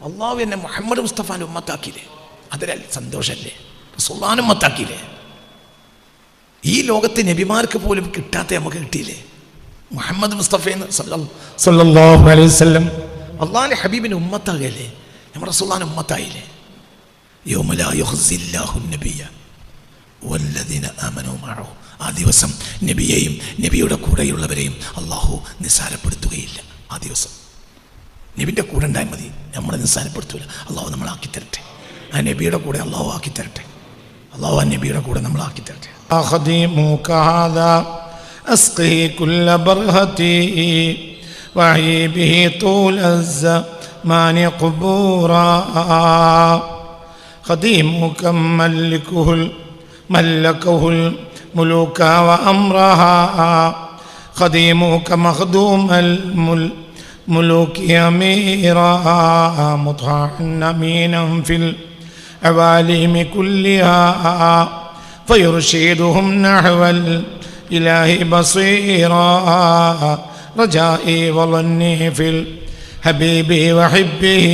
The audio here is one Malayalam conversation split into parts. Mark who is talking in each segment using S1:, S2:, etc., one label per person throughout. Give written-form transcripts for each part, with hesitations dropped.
S1: അള്ളാഹു എന്നെ മുഹമ്മദ് മുസ്തഫാൻ്റെ ഉമ്മത്താക്കിയില്ലേ, അതിൽ സന്തോഷമല്ലേ? റസൂലുള്ളാഹിനെ ഉമ്മത്താക്കിയില്ലേ? ഈ ലോകത്തെ നബിമാർക്ക് പോലും കിട്ടാത്ത നമുക്ക് കിട്ടിയില്ലേ? മുഹമ്മദ് മുസ്തഫയെന്ന് സല്ലല്ലാഹു അലൈഹി വസല്ലം അള്ളാഹിൻ്റെ ഹബീബിൻ്റെ ഉമ്മത്താകല്ലേ? നമ്മുടെ റസൂലുള്ളാഹിൻ്റെ ഉമ്മത്തായില്ലേ? യൗമ ലാ യുഖ്സില്ലാഹു നബിയ്യ വല്ലദീന ആമനൂ മഅഹു. ആ ദിവസം നബിയെയും നബിയുടെ കൂടെയുള്ളവരെയും അള്ളാഹു നിസ്സാരപ്പെടുത്തുകയില്ല. ആ ദിവസം നബിൻ്റെ കൂടെ ഉണ്ടായാൽ മതി, നമ്മളെ നിസ്സാരപ്പെടുത്തൂല. അള്ളാഹു നമ്മളാക്കി തരട്ടെ, ആ നബിയുടെ കൂടെ അള്ളാഹു ആക്കി തരട്ടെ. അള്ളാഹു ആ നബിയുടെ കൂടെ നമ്മളാക്കി തരട്ടെ.
S2: أسقه كل برهتي وعي به طول الزمان قبورا خديمك ملكه الملوك وأمرها خديمك مخدوم الملوك أميرا مطاعا أمينا في العوالم كلها فيرشدهم نحو الإله بصيرا رجائي وظني في الحبيب وحبه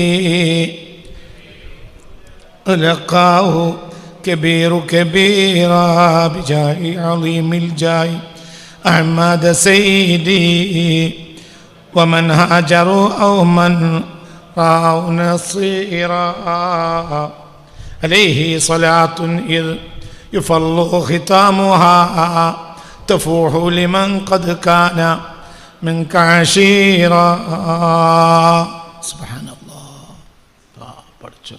S2: لقاه كبير كبيرا بجاه عظيم الجاه أحمد سيدي ومن هاجروا أو من رأوا نصيرا عليه صلاة إذ يفل ختامها تفوح لمن قد كان منك عشيرا.
S1: സുബ്ഹാനല്ലാഹ്. പഠിച്ചു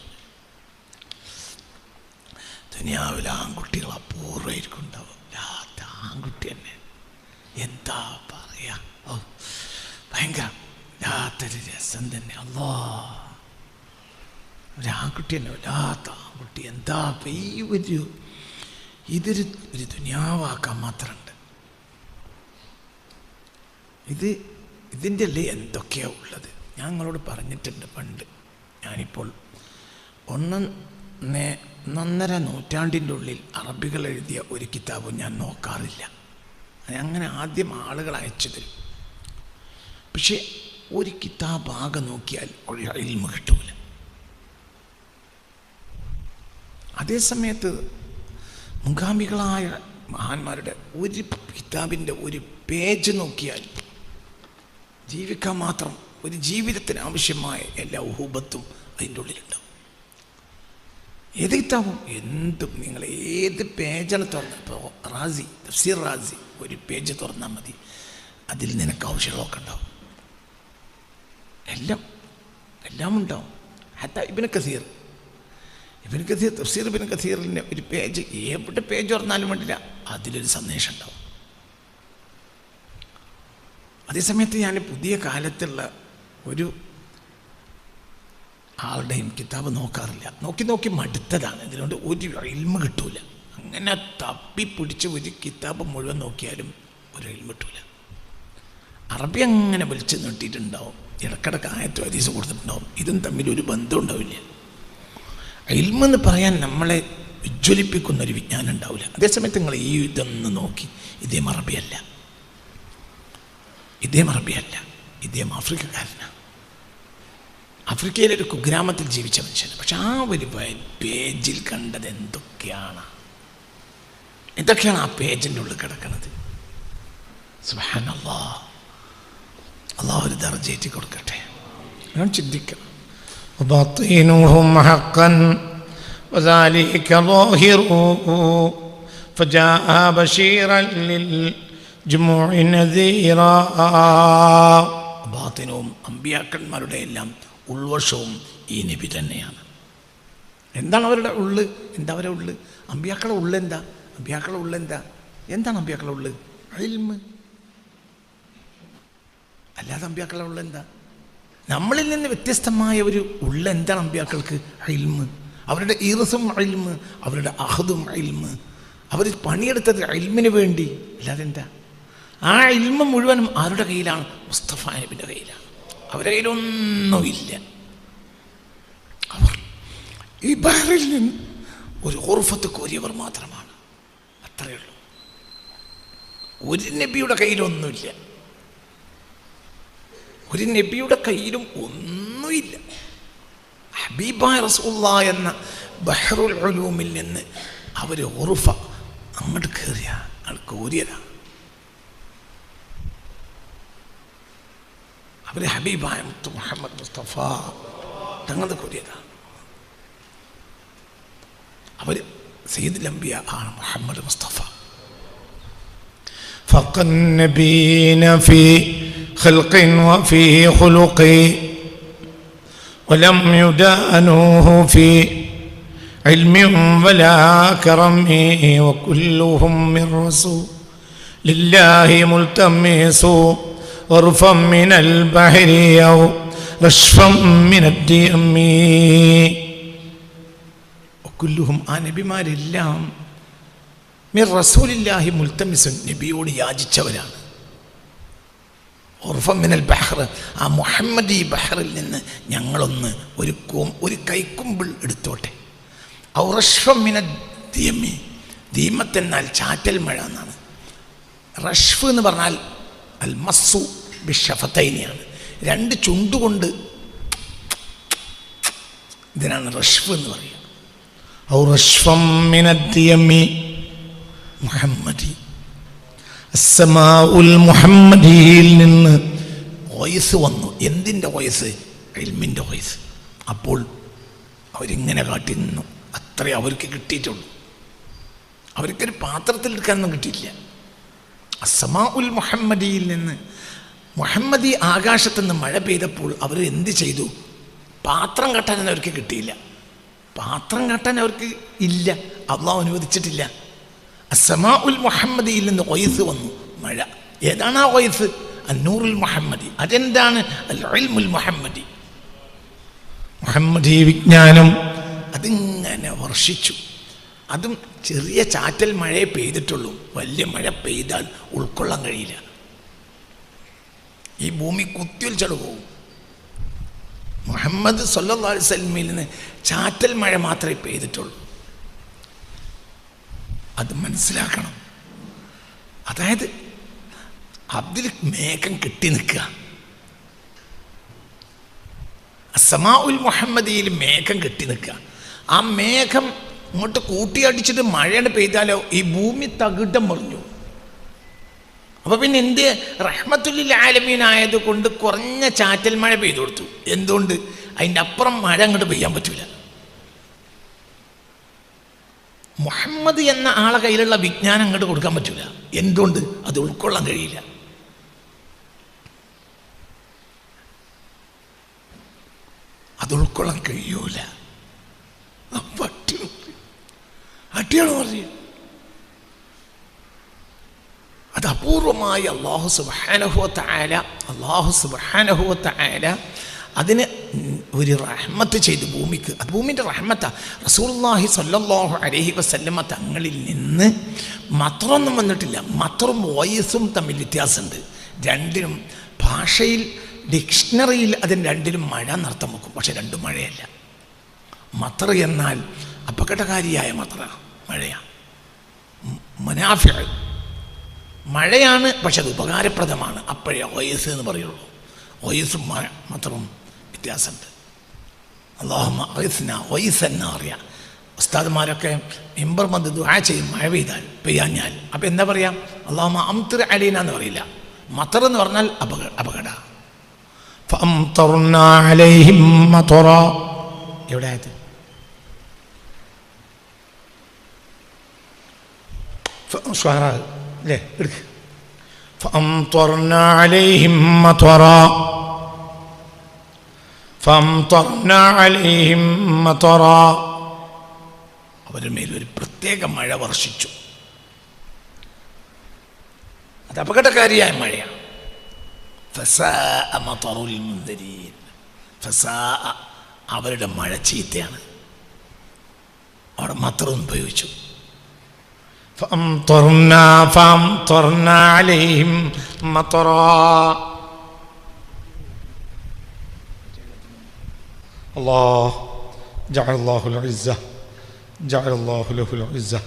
S1: ദുനിയാവിലെ ആൺകുട്ടികൾ അപൂർവമായിരിക്കും ഉണ്ടാവും. ആൺകുട്ടി തന്നെ എന്താ പറയാ, ഭയങ്കര വല്ലാത്തൊരു രസം തന്നെ. ഒരു ആൺകുട്ടി തന്നെ, വല്ലാത്ത ആൺകുട്ടി. എന്താ ഇതൊരു ദുനിയാവാക്കാൻ മാത്രമുണ്ട്. ഇതിൻ്റെ അല്ലേ എന്തൊക്കെയാണ് ഉള്ളത്. ഞാൻ നിങ്ങളോട് പറഞ്ഞിട്ടുണ്ട് പണ്ട്. ഞാനിപ്പോൾ 1.5 നൂറ്റാണ്ടിൻ്റെ ഉള്ളിൽ അറബികൾ എഴുതിയ ഒരു കിതാബും ഞാൻ നോക്കാറില്ല. അങ്ങനെ ആദ്യം ആളുകൾ അയച്ചു തരും. പക്ഷെ ഒരു കിതാബ് ആകെ നോക്കിയാൽ ഒരു ഇൽമു കിട്ടൂല. അതേസമയത്ത് മുഖാമികളായ മഹാന്മാരുടെ ഒരു കിതാബിൻ്റെ ഒരു പേജ് നോക്കിയാൽ ജീവിക്കാൻ മാത്രം, ഒരു ജീവിതത്തിന് ആവശ്യമായ എല്ലാ ഉഹൂബത്തും അതിൻ്റെ ഉള്ളിലുണ്ടാവും. ഏത് കിതാബും എന്തും നിങ്ങൾ ഏത് പേജാണ് തുറന്നത്, ഇപ്പോൾ റാസി, തഫ്സീർ റാസി ഒരു പേജ് തുറന്നാൽ മതി, അതിൽ നിനക്ക് ആവശ്യമുള്ളതൊക്കെ ഉണ്ടാവും. എല്ലാം ഉണ്ടാവും. ഹത്താ ഇബ്നു കസീർ തഫ്സീർ ഇബ്നു കസീറിൻ്റെ ഒരു പേജ്, എവിടെ പേജ് തുറന്നാലും വേണ്ടില്ല, അതിലൊരു സന്ദേശം ഉണ്ടാവും. അതേസമയത്ത് ഞാൻ പുതിയ കാലത്തുള്ള ഒരു ആളുടെയും കിതാബ് നോക്കാറില്ല. നോക്കി മടുത്തതാണ്. ഇതിനോട് ഒരു ഇൽമ കിട്ടൂല. അങ്ങനെ തപ്പിപ്പിടിച്ച് ഒരു കിതാബ് മുഴുവൻ നോക്കിയാലും ഒരു ഇൽമ കിട്ടൂല. അറബി അങ്ങനെ വലിച്ചു നീട്ടിയിട്ടുണ്ടാവും, ഇടക്കിടക്ക് ആയത്തോ ഹദീസ് കൊടുത്തിട്ടുണ്ടാവും. ഇതും തമ്മിൽ ഒരു ബന്ധം ഉണ്ടാവില്ല. ഇൽമെന്ന് പറയാൻ നമ്മളെ ഉജ്ജ്വലിപ്പിക്കുന്നൊരു വിജ്ഞാനം ഉണ്ടാവില്ല. അതേസമയത്ത് നിങ്ങൾ ഈ ഇതൊന്ന് നോക്കി, ഇദ്ദേഹം അറബിയല്ല, ഇദ്ദേഹം ആഫ്രിക്കക്കാരനാണ്. ആഫ്രിക്കയിലെ ഒരു കുഗ്രാമത്തിൽ ജീവിച്ച മനുഷ്യന്. പക്ഷെ ആ ഒരു പേജിൽ കണ്ടത് എന്തൊക്കെയാണ് ആ പേജിൻ്റെ ഉള്ളിൽ കിടക്കുന്നത്. സുബ്ഹാനല്ലാഹ്. അള്ളാഹു ഒരു ദർജയേറ്റി കൊടുക്കട്ടെ. ഞാൻ ചിന്തിക്കണം.
S2: وباطنهم حقا وذلك ظاهره فجاء بشيرا للجموع نذيرا.
S1: ബാത്തിനവും അമ്പിയാക്കന്മാരുടെ എല്ലാം ഉൾവശവും ഈ നബി തന്നെയാണ്. എന്താണ് അവരുടെ ഉള്ള്? അമ്പിയാക്കളുടെ ഉള്ള് എന്താ? എന്താണ് അമ്പിയാക്കളുടെ ഉള്ള്? ഇൽമ്. അല്ലാതെ അമ്പിയാക്കളുടെ ഉള്ള് എന്താ? നമ്മളിൽ നിന്ന് വ്യത്യസ്തമായ ഒരു ഉള്ള എന്താണ് അമ്പിയാക്കൾക്ക്? ഇൽമ്. അവരുടെ ഇർസും ഇൽമ്, അവരുടെ അഹദും ഇൽമ്. അവർ പണിയെടുത്തത് ഇൽമിന് വേണ്ടി. അല്ലാതെ എന്താ? ആ ഇൽമ മുഴുവനും ആരുടെ കയ്യിലാണ്? മുസ്തഫ നബിൻ്റെ കയ്യിലാണ്. അവരുടെ കയ്യിലൊന്നുമില്ല. അവർ ഈ ബഹറിൽ നിന്ന് ഒരു ഉർഫത്ത് കോരിയവർ മാത്രമാണ്. അത്രയേ ഉള്ളൂ. ഒരു നബിയുടെ കയ്യിലൊന്നുമില്ല. ഒരു നബിയുടെ കയ്യിലും ഒന്നുമില്ല. ഹബീബായ റസൂലുള്ളാഹി എന്ന ബഹ്റുൽ ഉലൂമിൽ നിന്ന് അവർ ഉറുഫ അങ്ങോട്ട് കയറിയ ആൾ കോരിയതാ. അവർ ഹബീബായ മുത്ത് മുഹമ്മദ് മുസ്തഫ തങ്ങളുടെ കോരിയതാ. അവർ സയ്യിദുൽ അംബിയ ആണ് മുഹമ്മദ് മുസ്തഫ.
S2: فق النبيين في خلق وفي خلق ولم يدانوه في علم ولا كرم وكلهم من رسول لله ملتمس غرفا من البحر أو رشفا من الدم.
S1: وكلهم ആ നബിമാരെല്ലാം മിർ റസൂലില്ലാഹി മുൽത്തമിസുൻ നബിയോട് യാചിച്ചവരാണ്. ഉർഫം മിനൽ ബഹ്ർ ആ മുഹമ്മദി ബഹ്റിൽ നിന്ന് ഞങ്ങളൊന്ന് ഒരു കൈക്കുമ്പിൾ എടുത്തോട്ടെ. ഔ റഷ്ഫം മിനൽ ദിയമി ദീമത്തെന്നാൽ ചാറ്റൽ മഴ എന്നാണ്. റഷ്ഫ് എന്ന് പറഞ്ഞാൽ അൽ മസ്സു ബിഷഫത്തൈനിയാണ്, രണ്ട് ചുണ്ടുകൊണ്ട് ഇതിനാണ് റഷ്ഫ് എന്ന് പറയുക.
S2: ഔ റഷ്ഫം മിനൽ ദിയമി
S1: മുഹമ്മദി
S2: അസ്സമാഉൽ മുഹമ്മദിയിൽ നിന്ന്
S1: വയസ്സ് വന്നു. എന്തിൻ്റെ വയസ്സ്? ഇൽമിൻ്റെ വയസ്സ്. അപ്പോൾ അവരിങ്ങനെ കാട്ടി നിന്നു. അത്രേ അവർക്ക് കിട്ടിയിട്ടുള്ളൂ. അവർക്കൊരു പാത്രത്തിൽ എടുക്കാനൊന്നും കിട്ടിയില്ല. അസ്സമാഉൽ മുഹമ്മദിയിൽ നിന്ന് മുഹമ്മദി ആകാശത്തു നിന്ന് മഴ പെയ്തപ്പോൾ അവർ എന്ത് ചെയ്തു? പാത്രം കെട്ടാൻ അവർക്ക് കിട്ടിയില്ല. പാത്രം കെട്ടാൻ അവർക്ക് ഇല്ല, അള്ളാഹു അനുവദിച്ചിട്ടില്ല. അസ്സമാഉൽ മുഹമ്മദിയിൽ നിന്ന് വയസ്സ് വന്നു, മഴ. ഏതാണ് ആ വയസ്സ്? അന്നൂറുൽ മുഹമ്മദി. അതെന്താണ്? അൽ ഇൽമുൽ മുഹമ്മദി,
S2: മുഹമ്മദി വിജ്ഞാനം.
S1: അതിങ്ങനെ വർഷിച്ചു. അതും ചെറിയ ചാറ്റൽ മഴയെ പെയ്തിട്ടുള്ളൂ. വലിയ മഴ പെയ്താൽ ഉൾക്കൊള്ളാൻ കഴിയില്ല. ഈ ഭൂമി കുത്തിയൊലിച്ചട് പോകും. മുഹമ്മദ് സല്ലല്ലാഹു അലൈഹി വസല്ലമയിൽ നിന്ന് ചാറ്റൽ മഴ മാത്രമേ പെയ്തിട്ടുള്ളൂ. അത് മനസ്സിലാക്കണം. അതായത് അതിൽ മേഘം കെട്ടി നിൽക്കുക. അസ്സമാഉൽ മുഹമ്മദിയിൽ മേഘം കെട്ടി നിൽക്കുക. ആ മേഘം ഇങ്ങോട്ട് കൂട്ടിയടിച്ചിട്ട് മഴയാണ് പെയ്താലോ ഈ ഭൂമി തകിടം മറിഞ്ഞു. അപ്പോൾ പിന്നെ എന്ത്? റഹ്മത്തുൽ ആലമീൻ ആയതുകൊണ്ട് കുറഞ്ഞ ചാറ്റൽ മഴ പെയ്തു കൊടുത്തു. എന്തുകൊണ്ട്? അതിൻ്റെ അപ്പുറം മഴ അങ്ങോട്ട് പെയ്യാൻ പറ്റൂല. മുഹമ്മദ് എന്ന ആളെ കയ്യിലുള്ള വിജ്ഞാനം അങ്ങോട്ട് കൊടുക്കാൻ പറ്റൂല. എന്തുകൊണ്ട്? അത് ഉൾക്കൊള്ളാൻ കഴിയില്ല. അത് ഉൾക്കൊള്ളാൻ കഴിയൂല. അട്ടിയാണ് പറയുക. അത് അപൂർവമായി അല്ലാഹു സുബ്ഹാനഹു വ തആല അതിന് ഒരു റഹ്മത്ത് ചെയ്ത് ഭൂമിക്ക്. അത് ഭൂമിൻ്റെ റഹ്മത്താണ്. റസൂലുള്ളാഹി സ്വല്ലല്ലാഹു അലൈഹി വസല്ലമ തങ്ങളിൽ നിന്ന് മത്രൊന്നും വന്നിട്ടില്ല. മത്തറും വോയിസും തമ്മിൽ വ്യത്യാസമുണ്ട്. രണ്ടിനും ഭാഷയിൽ ഡിക്ഷണറിയിൽ അതിന് രണ്ടിലും മഴ നർത്തം വെക്കും. പക്ഷെ രണ്ടും മഴയല്ല. മത്തർ എന്നാൽ അപകടകാരിയായ മത്ര, മഴയാണ്. മനാഫിഅ മഴയാണ്, പക്ഷെ അത് ഉപകാരപ്രദമാണ്. അപ്പോഴേ വോയിസ് എന്ന് പറയുള്ളൂ. വോയിസും മത്തറും വ്യത്യാസമുണ്ട്. അല്ലാഹുമ്മ അഗ്സിന വൈസൻ അറിയാം. ഉസ്താദ്മാരൊക്കെ മിമ്പർ വന്ന് ദുആ ചെയ്യും മഴ പെയ്താൽ, പെയ്യാഞ്ഞാൽ. അപ്പം എന്താ പറയുക? അല്ലാഹുമ്മ അംതിർ അലൈന എന്ന് പറയില്ല. മത്തർ എന്ന് പറഞ്ഞാൽ അപകട.
S2: ഫഅംതർനാ അലൈഹിം മതറ.
S1: എവിടെ ആയത്?
S2: അല്ലേ? എടുക്ക്. ഫഅംതർനാ അലൈഹിം മതറ. ഫഅംതർനാ അലൈഹിം മതറ.
S1: അവരുടെ മേൽ ഒരു പ്രത്യേക മഴ വർഷിച്ചു. അത് അപകടകാരിയായ മഴയാണ്. ഫസാഅ മതറുൽ മുൻദിരീൻ. ഫസാഅ അവരുടെ മഴ ചീത്തയാണ്. അവിടെ മത്തറും ഉപയോഗിച്ചു.
S2: فأمطرنا عليهم مطرا. الله جعل الله العزة جعل الله له العزة.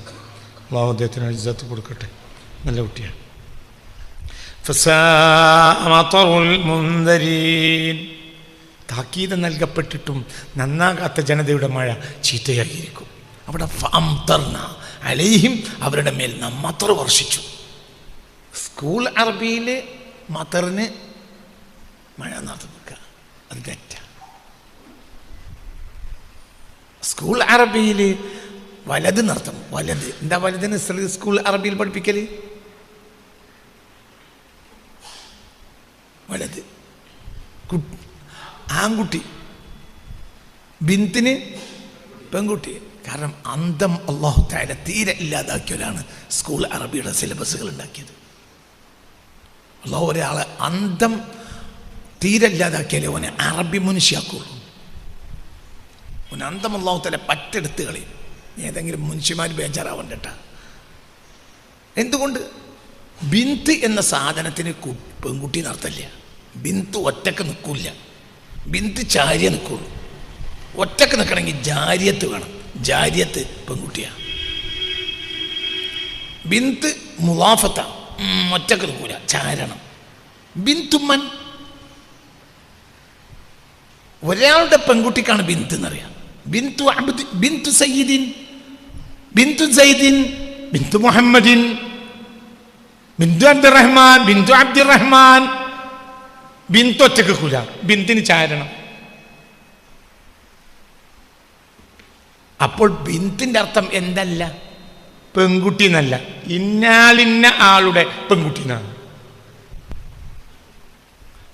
S2: الله അദ്ദേഹത്തിന് ഇസ്സത്ത് കൊടുക്കട്ടെ. നല്ല കുട്ടിയാണ്. فساء مطر المنذرين. താക്കീത് നൽകപ്പെട്ടിട്ടും നന്നാകാത്ത ജനതയുടെ മഴ ചീത്തയായിരിക്കും. അവിടെ ഫഅംതർന അലൈഹിം, അവരുടെ മേൽ നാം മത്തർ വർഷിച്ചു. സ്കൂൾ അറബിയിൽ മത്തറിന് മഴ നടത്തി വെക്കുക, അത് തെറ്റാ. സ്കൂൾ അറബിയിൽ വലത് നടത്തണം. വലത് എന്താ വലതിന് സ്കൂൾ അറബിയിൽ പഠിപ്പിക്കൽ? വലത് ആൺകുട്ടി, ബിന്തിന് പെൺകുട്ടി. കാരണം അന്തം അല്ലാഹു തആല തീരെ ഇല്ലാതാക്കിയവരാണ് സ്കൂൾ അറബിയുടെ സിലബസുകൾ ഉണ്ടാക്കിയത്. അല്ലാഹു ഒരാളെ അന്തം തീരെ ഇല്ലാതാക്കിയാലേ ഓനെ അറബി മനുഷ്യാക്കുള്ളൂ. ഓൻ അന്തം അല്ലാഹു തആല പറ്റെടുത്ത് കളയും. ഏതെങ്കിലും മനുഷ്യന്മാർ ബേജാറാവണ്ടട്ടാ. എന്തുകൊണ്ട്? ബിന്ത് എന്ന സാധനത്തിന് പെൺകുട്ടി നടത്തല്ല. ബിന്ത് ഒറ്റക്ക് നിൽക്കില്ല, ബിന്ത് ചാരിയ നിൽക്കുള്ളൂ. ഒറ്റക്ക് നിൽക്കണമെങ്കിൽ ജാരിയത്ത് വേണം. ജാരിയത്ത് പെൺകുട്ടിയാണ്. ബിന്ത് മുളാഫത്ത, ഒറ്റക്ക് നിൽക്കൂല, ചാരണം. ബിന്തുമ്മൻ, ഒരാളുടെ പെൺകുട്ടിക്കാണ് ബിന്ത് എന്നറിയാം. ബിന്തു അബ്ദ്, ബിന്തു സയ്യിദിൻ, ബിന്തു സൈദിൻ, ബിന്തു മുഹമ്മദിൻ, ബിന്തു അബ്ദുറഹ്മാൻ, ബിന്തു അബ്ദുറഹ്മാൻ. ബിന്തു ഒറ്റക്ക് കൂല, ബിന്തിന് ചാരണം. അപ്പോൾ ബിന്തിൻ്റെ അർത്ഥം എന്തല്ല? പെൺകുട്ടി എന്നല്ല, ഇന്നാലിന്ന ആളുടെ പെൺകുട്ടി എന്നാണ്.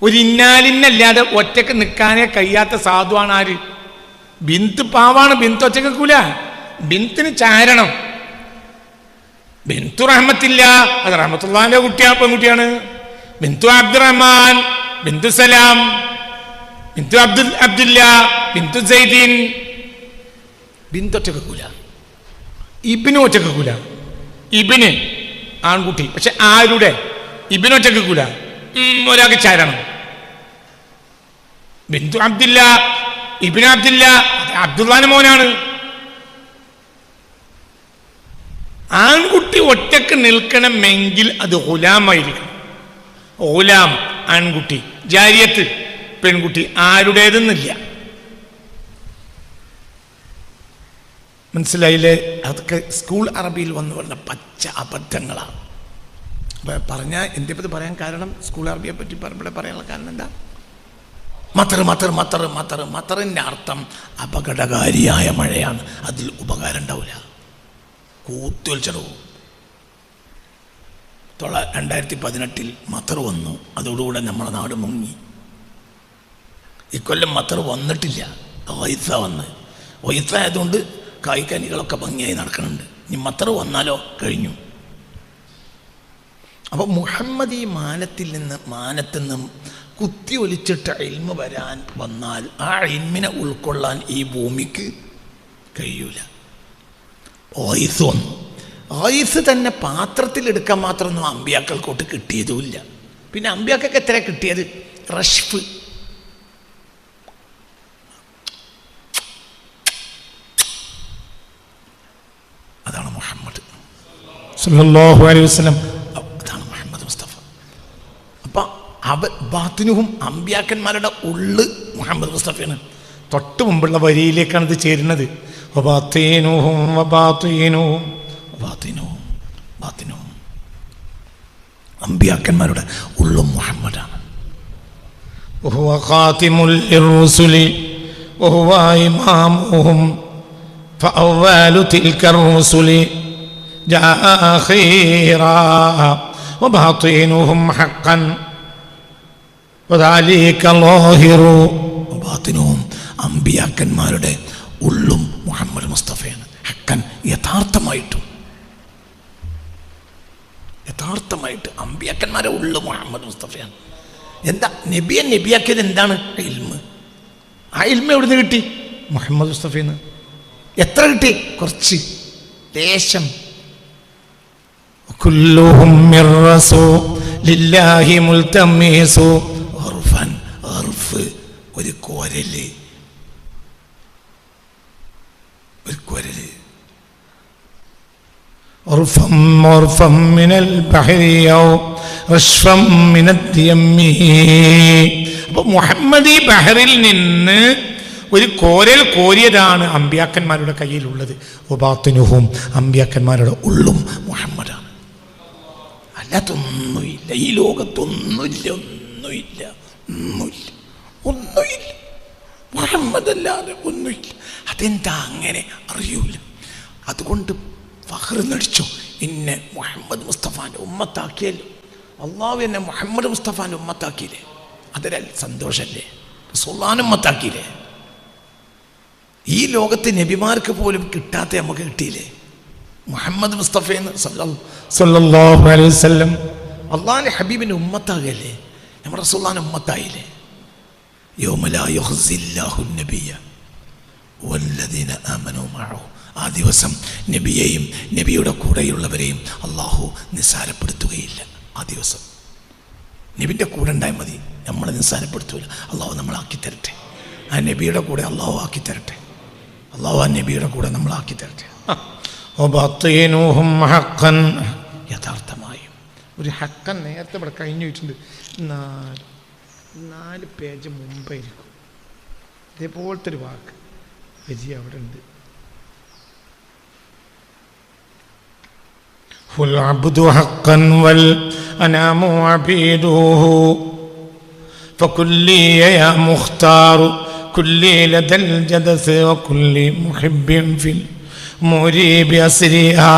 S2: ഒരു ഇന്നാലിന്നല്ലാതെ ഒറ്റക്ക് നിൽക്കാനേ കഴിയാത്ത സാധുവാണ് ആര്? ബിന്ത് പാവാണ്. ബിന്ത് ഒറ്റക്ക് കൂല, ബിന്തിന് ചാരണം. ബിന്തു റഹ്മത്തില്ല, അത് റഹ്മത്തുള്ളാഹിന്റെ കുട്ടിയാണ്, പെൺകുട്ടിയാണ്. ബിന്തു അബ്ദുറഹ്മാൻ, ബിന്തു സലാം, ബിന്തു അബ്ദുല്ല, ബിന്തു സൈദീൻ. ബിന്തു ഒറ്റക്കൂല, ഇബിന് ഒറ്റക്കൂല. ഇബിന് ആൺകുട്ടി, പക്ഷെ ആരുടെ? ഇബിന് ഒറ്റക്കൂല, ഒരാൾക്ക് ചാരണം. ബിന്തു അബ്ദില്ല, ഇബിന് അബ്ദില്ല, അബ്ദുള്ളാന്റെ മോനാണ്. ആൺകുട്ടി ഒറ്റക്ക് നിൽക്കണമെങ്കിൽ അത് ഗുലാമായിരിക്കണം. ഗുലാം ആൺകുട്ടി, ജാരിയത്ത് പെൺകുട്ടി, ആരുടേതെന്നില്ല. മനസ്സിലായില്ലേ? അതൊക്കെ സ്കൂൾ അറബിയിൽ വന്നു പറഞ്ഞ പച്ച അബദ്ധങ്ങളാണ്. പറഞ്ഞാൽ എന്തിപ്പത് പറയാൻ കാരണം, സ്കൂൾ അറബിയെ പറ്റി പറയാനുള്ള കാരണം എന്താ? മത്തർ മത്തർ മത്തർ മത്തർ. മത്തറിൻ്റെ അർത്ഥം അപകടകാരിയായ മഴയാണ്, അതിൽ ഉപകാരം ഉണ്ടാവില്ല, കൂത്തൊലിച്ചടവും. 2018 മത്തർ വന്നു, അതോടുകൂടെ നമ്മളെ നാട് മുങ്ങി. ഇക്കൊല്ലം മത്തർ വന്നിട്ടില്ല, വൈസ വന്ന്. വൈസ ആയതുകൊണ്ട് കായ്ക്കനികളൊക്കെ ഭംഗിയായി നടക്കുന്നുണ്ട്. ഇനി മത്തർ വന്നാലോ കഴിഞ്ഞു. അപ്പോൾ മുഹമ്മദ് ഈ മാനത്തു നിന്നും കുത്തി ഒലിച്ചിട്ട് ഇൽമ് വരാൻ വന്നാൽ ആ ഇൽമിനെ ഉൾക്കൊള്ളാൻ ഈ ഭൂമിക്ക് കഴിയൂല. ഓയിസ് വന്നു. ഓയിസ് തന്നെ പാത്രത്തിലെടുക്കാൻ മാത്രമൊന്നും അമ്പിയാക്കൾക്കോട്ട് കിട്ടിയതുമില്ല. പിന്നെ അമ്പിയാക്കൾക്ക് എത്ര കിട്ടിയത്? റഷ്ഫ്. അതാണ് മുഹമ്മദ് സല്ലല്ലാഹു അലൈഹി വസല്ലം, അതാണ് മുഹമ്മദ് മുസ്തഫ. അപ്പം ബാത്തിനുഹും അമ്പിയാക്കന്മാരുടെ ഉള്ള് മുഹമ്മദ് മുസ്തഫയാണ്. തൊട്ട് മുമ്പുള്ള വരിയിലേക്കാണ് ഇത് ചേരുന്നത്. അമ്പിയാക്കന്മാരുടെ ഉള്ളും മുഹമ്മദാണ്. فأول تلك الرسل جاء خيرا وباطنهم حقا وذلك ظاهر. وباطنهم അമ്പിയാക്കന്മാരുടെ ഉള്ളും മുഹമ്മദ് മുസ്തഫയാണ്. ഹക്കൻ, യഥാർത്ഥമായിട്ട് അമ്പിയാക്കന്മാരുടെ ഉള്ളു മുഹമ്മദ് മുസ്തഫയാണ്. എന്താ നബിയാക്കിയത്? എന്താണ്? ഇൽമ്. ആ ഇൽമ എവിടുന്ന് കിട്ടി? മുഹമ്മദ് മുസ്തഫന്ന്. എത്ര കിട്ടി? കുറച്ച്, ലേശം. കുല്ലുഹും മിർ റസൂലില്ലാഹി മുൽതമിസു ഉർഫൻ. ഉർഫ്, ഒരു കോരല്, عرفا من البحر أو رشفا من اليم. അപ്പോൾ മുഹമ്മദ് ഈ ബഹറിൽ നിന്ന് ഒരു കോരൽ കോരിയതാണ് അമ്പിയാക്കന്മാരുടെ കയ്യിലുള്ളത്. വബാത്തിനുഹും, അമ്പിയാക്കന്മാരുടെ ഉള്ളും മുഹമ്മദാണ്. അല്ലാത്തൊന്നുമില്ല ഈ ലോകത്തൊന്നുമില്ല, ഒന്നുമില്ല, ഒന്നുമില്ല, ഒന്നുമില്ല. മുഹമ്മദ് അല്ലാതെ ഒന്നുമില്ല. അതെന്താ അങ്ങനെ അറിയൂല. അതുകൊണ്ട് ഫഖർ നടിച്ചു, ഇന്നെ മുഹമ്മദ് മുസ്തഫാൻ്റെ ഉമ്മത്താക്കിയല്ലോ. അള്ളാഹു എന്നെ മുഹമ്മദ് മുസ്തഫാൻ്റെ ഉമ്മത്താക്കിയില്ലേ, അതൊരു സന്തോഷമല്ലേ. റസൂലുള്ളാഹിനെ ഉമ്മത്താക്കിയില്ലേ. ഈ ലോകത്ത് നബിമാർക്ക് പോലും കിട്ടാത്ത നമുക്ക് കിട്ടിയില്ലേ മുഹമ്മദ് മുസ്തഫയെന്ന് സല്ലല്ലാഹു അലൈഹി വസല്ലം. അള്ളാഹിൻ്റെ ഹബീബിൻ്റെ ഉമ്മത്താകല്ലേ, നമ്മുടെ റസൂലുള്ളാഹിൻ്റെ ഉമ്മത്തായില്ലേ. യൗമ ലാ യുഖ്സില്ലാഹു നബിയ വല്ലദീന ആമനൂ മഅഹു. ആ ദിവസം നബിയെയും നബിയുടെ കൂടെയുള്ളവരെയും അള്ളാഹു നിസ്സാരപ്പെടുത്തുകയില്ല. ആ ദിവസം നബിൻ്റെ കൂടെ ഉണ്ടായാൽ മതി, നമ്മളെ നിസ്സാരപ്പെടുത്തൂല. അള്ളാഹു നമ്മളാക്കി തരട്ടെ. ആ നബിയുടെ കൂടെ അള്ളാഹു ആക്കി തരട്ടെ. അള്ളാഹു ആ നബിയുടെ കൂടെ നമ്മളാക്കി തരട്ടെ. യഥാർത്ഥമായും ഒരു ഹക്കൻ നേരത്തെ ഇവിടെ കഴിഞ്ഞു പോയിട്ടുണ്ട്. 4 പേജ് മുമ്പായിരിക്കും ഇതേപോലത്തെ ഒരു വാക്ക് വരി അവിടെ ഉണ്ട്. العبد حقا والأنام عبيده فكلي يا مختار كلي لدى الجدث وكل محب في المريب أسريها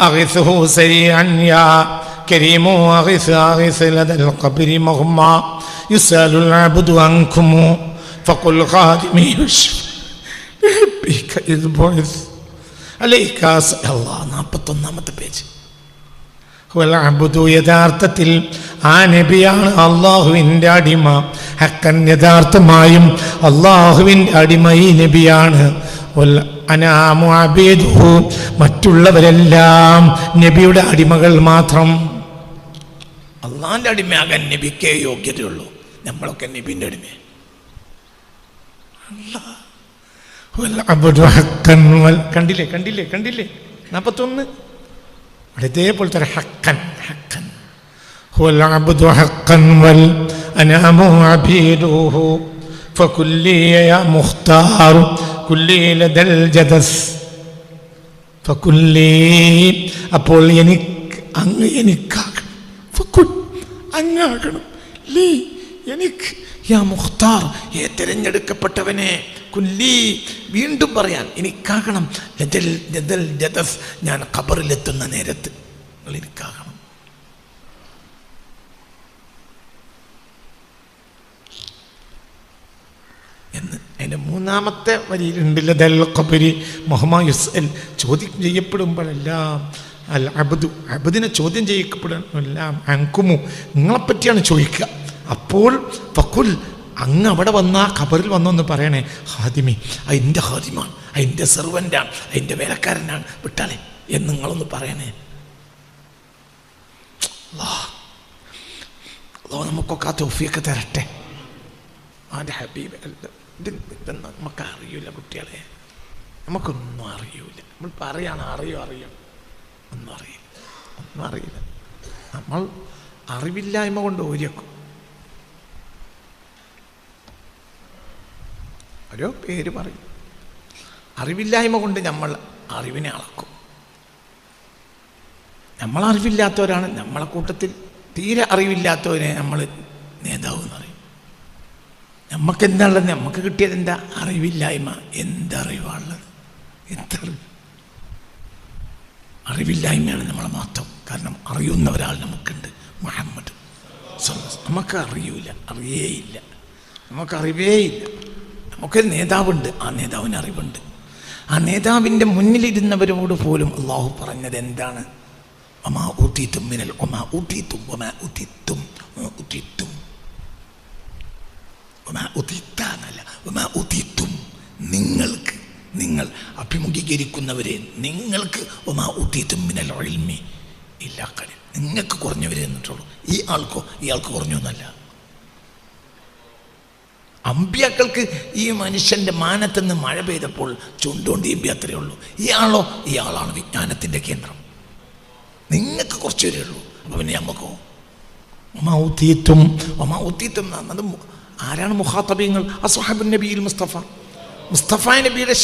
S2: أغثه سريعا يا كريم أغث لدى القبر مغمى يسأل العبد عنكم فقل خادمي بك إذ بعث عليك الله. 41-ാമത്തെ പേജ്. യഥാർത്ഥത്തിൽ ആ നബിയാണ് അള്ളാഹുവിൻ്റെ അടിമ. ഹക്കൻ, യഥാർത്ഥമായും അള്ളാഹുവിൻ്റെ അടിമ ഈ നബിയാണ്. അനാമു അബീദുഹു, മറ്റുള്ളവരെല്ലാം നബിയുടെ അടിമകൾ മാത്രം. അള്ളാഹിൻ്റെ അടിമയാകാൻ നബിക്കേ യോഗ്യതയുള്ളൂ. നമ്മളൊക്കെ നബിൻ്റെ അടിമ. കണ്ടില്ലേ കണ്ടില്ലേ കണ്ടില്ലേ 41 ഇതേപോലത്തെ ഒരു ഹക്കൻ. ഹക്കൻ ഹുവൽ അബ്ദു ഹക്കൻ വൽ അനാമു അബീദുഹു ഫകുല്ലി യാ മുഖ്താർ കുല്ലി ലദൽ ജദസ് ഫകുല്ലി. അപ്പോൾ അങ്ങ് എനിക്കാകണം. ഫകുൽ, അങ്ങാകണം. ലീ, എനിക്ക്. യാ മുഖ്താർ, തിരഞ്ഞെടുക്കപ്പെട്ടവനെ. കുല്ലി, വീണ്ടും പറയാൻ, എനിക്കാകണം. ലദൽ ജദസ്, ഞാൻ ഖബറിലെത്തുന്ന നേരത്ത് നിങ്ങൾ എനിക്കാകണം. എന്ന് അതിൻ്റെ 3-ാമത്തെ വരിയിലുണ്ട്. ലദൽ ഖബരി മുഹമ്മ യുസ്അൽ, ചോദ്യം ചെയ്യപ്പെടുമ്പോഴെല്ലാം അൽ അബ്ദു, അബ്ദിനെ ചോദ്യം ചെയ്യപ്പെടുമ്പോഴെല്ലാം അൻകുമു, നിങ്ങളെപ്പറ്റിയാണ് ചോദിക്കുക. അപ്പോൾ ഫഖുൽ, അങ്ങ് അവിടെ വന്ന ഖബറിൽ വന്നൊന്ന് പറയണേ. ഹാദിമി, അതിൻ്റെ ഹാദിമാണ്, അതിൻ്റെ സെർവൻ്റാണ്, അതിൻ്റെ വേലക്കാരനാണ്, വിട്ടാളെ എന്ന് നിങ്ങളൊന്ന് പറയണേ. അല്ലാഹു നമുക്കൊക്കെ ആ തൗഫീഖ് തരട്ടെ. അവൻ്റെ ഹബീബ് ഇതൊന്നും നമുക്ക് അറിയില്ല കുട്ടികളെ, നമുക്കൊന്നും അറിയൂല. നമ്മൾ പറയാണ് അറിയോ ഒന്നും അറിയില്ല. നമ്മൾ അറിവില്ലായ്മ കൊണ്ട് ഓരിയേക്കും. ഓരോ പേര് പറയും. അറിവില്ലായ്മ കൊണ്ട് നമ്മൾ അറിവിനെ അളക്കും. നമ്മൾ അറിവില്ലാത്തവരാണ്. നമ്മളെ കൂട്ടത്തിൽ തീരെ അറിവില്ലാത്തവരെ നമ്മൾ നേതാവ് എന്ന് പറയും. നമുക്കെന്താണുള്ളത്? നമുക്ക് കിട്ടിയത് എന്താ? അറിവില്ലായ്മ. എന്തറിവാണുള്ളത്? എന്തറിവ്? അറിവില്ലായ്മയാണ് നമ്മളെ മാത്രം. കാരണം അറിയുന്ന ഒരാൾ നമുക്കുണ്ട്, മുഹമ്മദ്. നമുക്ക് അറിയേയില്ല. നമുക്കറിവേയില്ല. നമുക്കൊരു നേതാവുണ്ട്, ആ നേതാവിന് അറിവുണ്ട്. ആ നേതാവിൻ്റെ മുന്നിലിരുന്നവരോട് പോലും അള്ളാഹു പറഞ്ഞത് എന്താണ്? നിങ്ങൾക്ക്, നിങ്ങൾ അഭിമുഖീകരിക്കുന്നവരെ നിങ്ങൾക്ക് നിങ്ങൾക്ക് കുറഞ്ഞവരെ എന്നിട്ടുള്ളൂ. ഇയാൾക്ക് കുറഞ്ഞു എന്നല്ല. അമ്പിയാക്കൾക്ക് ഈ മനുഷ്യൻ്റെ മാനത്തുനിന്ന് മഴ പെയ്തപ്പോൾ ചുണ്ടുകൊണ്ട് ഇമ്പി അത്രയേ ഉള്ളൂ. ഇയാളാണ് വിജ്ഞാനത്തിൻ്റെ കേന്ദ്രം.
S1: നിങ്ങൾക്ക് കുറച്ച് വരെയുള്ളൂ. അപ്പോൾ പിന്നെ നമുക്കോ ഒമാഊത്തീത്തും അത് ആരാണ് മുഖാത്തബീങ്ങൾ? അസ്ഹാബുൻ നബിയിൽ മുസ്തഫ നബിയുടെ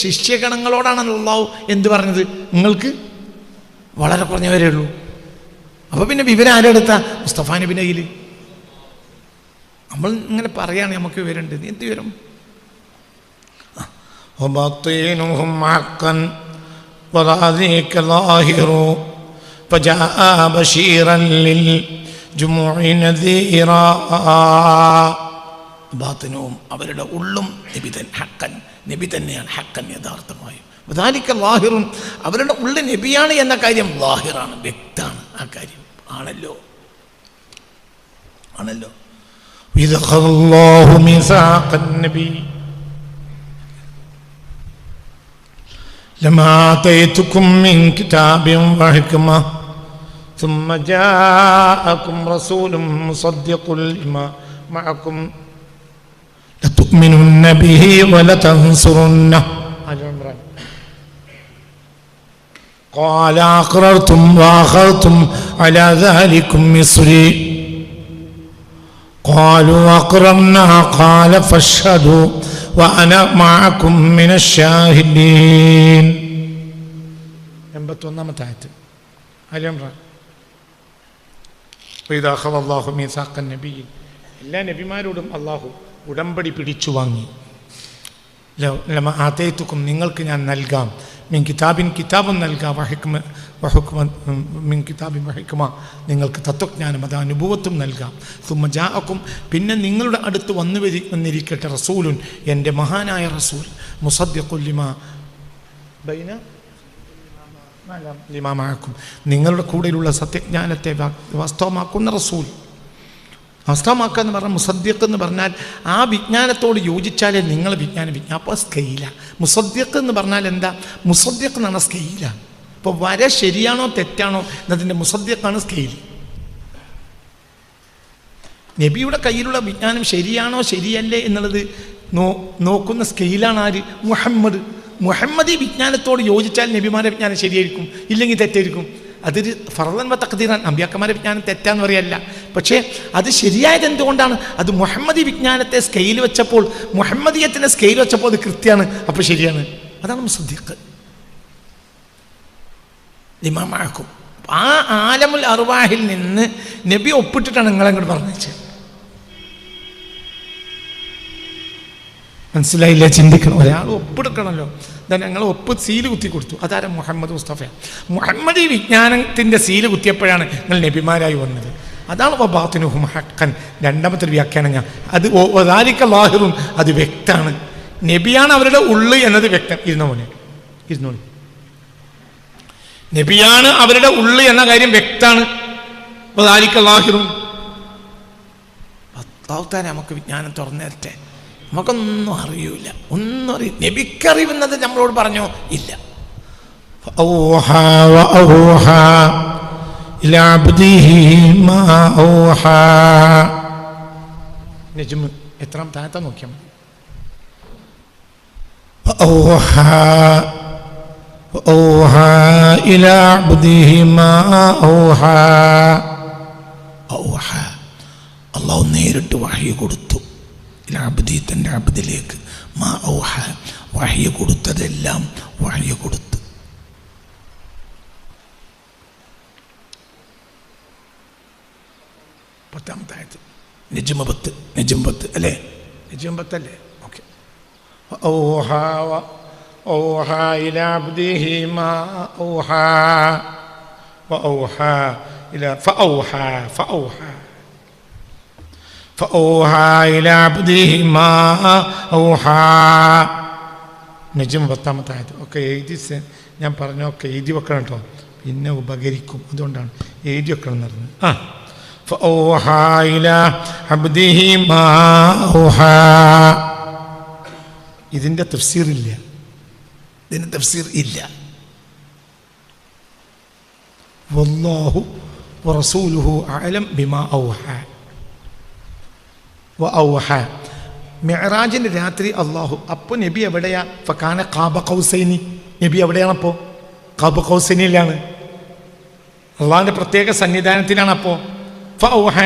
S1: ശിഷ്യഗണങ്ങളോടാണ് അല്ലാഹു എന്ത് പറഞ്ഞത്? നിങ്ങൾക്ക് വളരെ കുറഞ്ഞവരേ ഉള്ളൂ. അപ്പോൾ പിന്നെ വിവരം ആരെടുത്ത? മുസ്തഫ നബിൻ്റെ കയ്യിൽ. നമ്മൾ ഇങ്ങനെ പറയാണ് നമുക്ക് വിവരമുണ്ട്. നീ എന്ത് വിവരം? ബാത്തിനും അവരുടെ ഉള്ളും നബി തന്നെയാണ് ഹക്കൻ യഥാർത്ഥമായും. ലാഹിറുൻ അവരുടെ ഉള്ളിൽ നബിയാണ് എന്ന കാര്യം ലാഹിറാണ്, വ്യക്തമാണ്. ആ കാര്യം ആണല്ലോ.
S2: لما آتيتكم من كتاب وحكمة ثم جاءكم رسول مصدق لما معكم لتؤمنن به ولتنصرنه. قال أقررتم وأخذتم على ذلكم مصري قالوا أقررنا قال فاشهدوا وأنا معكم من الشاهدين. 81-ാമത്തെ ആയത്ത് ആലി ഇംറാൻ. وإذا أخذ الله ميثاق النبيين എല്ലാ നബിമാരോടും അള്ളാഹു ഉടമ്പടി പിടിച്ചു വാങ്ങി. ലമ ആതൈതുക്കും നിങ്ങൾക്ക് ഞാൻ നൽകാം, മിൻ കിതാബിൻ കിതാബും നൽകാം, മിൻ കിതാബിൻ വഹിക്കുമ നിങ്ങൾക്ക് തത്വജ്ഞാനം, അതാ അനുഭവത്തും നൽകാം. സുമ്മ ജാഅക്കും പിന്നെ നിങ്ങളുടെ അടുത്ത് വന്നിരിക്കട്ടെ റസൂലുൻ എൻ്റെ മഹാനായ റസൂൽ, മുസദ്ദിഖുൽ ലിമാ ബൈന ലിമാ മഅക്കും നിങ്ങളുടെ കൂടെയുള്ള സത്യജ്ഞാനത്തെ വാസ്തവമാക്കുന്ന റസൂൽ. വാസ്തവമാക്കുക എന്ന് പറഞ്ഞാൽ മുസദ്ദിഖ് എന്ന് പറഞ്ഞാൽ ആ വിജ്ഞാനത്തോട് യോജിച്ചാലേ നിങ്ങൾ വിജ്ഞാനം അപ്പോൾ സ്കെയിലാണ്. മുസദ്ദിഖ് എന്ന് പറഞ്ഞാൽ എന്താ? മുസദ്ദിഖ് എന്ന് പറഞ്ഞാൽ സ്കെയിലാണ്. ഇപ്പോൾ വര ശരിയാണോ തെറ്റാണോ എന്നതിൻ്റെ മുസദ്ദിഖാണ് സ്കെയിൽ. നബിയുടെ കയ്യിലുള്ള വിജ്ഞാനം ശരിയാണോ ശരിയല്ലേ എന്നുള്ളത് നോക്കുന്ന സ്കെയിലാണ് ആര്? മുഹമ്മദ് ഈ വിജ്ഞാനത്തോട് യോജിച്ചാൽ നബിമാരുടെ വിജ്ഞാനം ശരിയായിരിക്കും, ഇല്ലെങ്കിൽ തെറ്റായിരിക്കും. അതൊരു ഫർളൻ വ തഖ്ദീറാൻ. അമ്പിയാക്കന്മാരുടെ വിജ്ഞാനം തെറ്റാന്ന് പറയല്ല, പക്ഷേ അത് ശരിയായത് എന്തുകൊണ്ടാണ്? അത് മുഹമ്മദി വിജ്ഞാനത്തെ സ്കെയിൽ വെച്ചപ്പോൾ, മുഹമ്മദിയത്തിൻ്റെ സ്കെയിൽ വെച്ചപ്പോൾ അത് കൃത്യമാണ്, അപ്പോൾ ശരിയാണ്. അതാണ് മുസദ്ദിഖ്. ഇമാമാക്കും ആ ആലമുൽ അർവാഹിൽ നിന്ന് നബി ഒപ്പിട്ടിട്ടാണ് നിങ്ങളങ്ങോട്ട് പറഞ്ഞത്. മനസ്സിലായില്ല? ചിന്തിക്കണം. ഒരാൾ ഒപ്പിടുക്കണമല്ലോ. then ഞങ്ങൾ ഒപ്പ് സീല് കുത്തി കൊടുത്തു. അതാരം മുഹമ്മദ് മുസ്തഫ. മുഹമ്മദ് ഈ വിജ്ഞാനത്തിൻ്റെ സീല് കുത്തിയപ്പോഴാണ് നിങ്ങൾ നബിമാരായി വന്നത്. അതാണ് വബാത്തിനുഹും ഹഖൻ. രണ്ടാമത്തെ വ്യാഖ്യാനം ഞാൻ അത് വദാലിക ലാഹിറുൻ, അത് വ്യക്തമാണ്. നബിയാണ് അവരുടെ ഉള്ള് എന്നത് വ്യക്തം. ഇരുന്നോളി. നബിയാണ് അവരുടെ ഉള്ള് എന്ന കാര്യം വ്യക്തമാണ്. വദാലിക ലാഹിറുൻ. നമുക്ക് വിജ്ഞാനം തുറന്നേരട്ടെ. നമുക്കൊന്നും അറിയൂല, ഒന്നും അറിയില്ല. നബിക്കറിയുന്നത് നമ്മളോട് പറഞ്ഞോ? ഇല്ല. നജ്മ് എത്രാം താഴത്താ നോക്കിയാൽ മതി. അല്ലാഹു നേരിട്ട് വഹ്യ് കൊടുത്തു. അബ്ദി തൻ്റെ അബ്ദിലേക്ക് മാ ഔഹ വഹ്യ് കൊടുത്തതെല്ലാം വഹ്യ് കൊടുത്തു. പത്താമത്തെ ആയത്ത് നജ്മ് 10 അല്ലേ? നജ്മ് 10 അല്ലേ? ഓക്കെ. ഔഹ ഇലാ അബ്ദിഹി മാ ഔഹ വഔഹ ഇലാ ഫഔഹ فأوحى إلى عبده ما أوحى. നജ്മ് 10-ാമത്തെ ആയത്ത്. ഒക്കെ എഴുതി ഞാൻ പറഞ്ഞൊക്കെ എഴുതി വെക്കണം കേട്ടോ, പിന്നെ ഉപകരിക്കും. അതുകൊണ്ടാണ് എഴുതി വെക്കണം എന്ന് പറഞ്ഞത്. فأوحى إلى عبده ما أوحى. ഇതിൻ്റെ തഫ്സീർ ഇല്ല, ഇതിന് തഫ്സീർ ഇല്ല. വല്ലാഹു വറസൂലുഹു അഅലം ബിമാ ഔഹ. മിഅ്റാജിൻ്റെ രാത്രി അള്ളാഹു അപ്പോൾ നബി എവിടെയാ? ഫകാന ഖാബ ഖൗസൈനി. നബി എവിടെയാണപ്പോൾ? ഖാബ ഖൗസൈനിയിലാണ്. അള്ളാഹിൻ്റെ പ്രത്യേക സന്നിധാനത്തിനാണ്. അപ്പോൾ ഫൗഹ,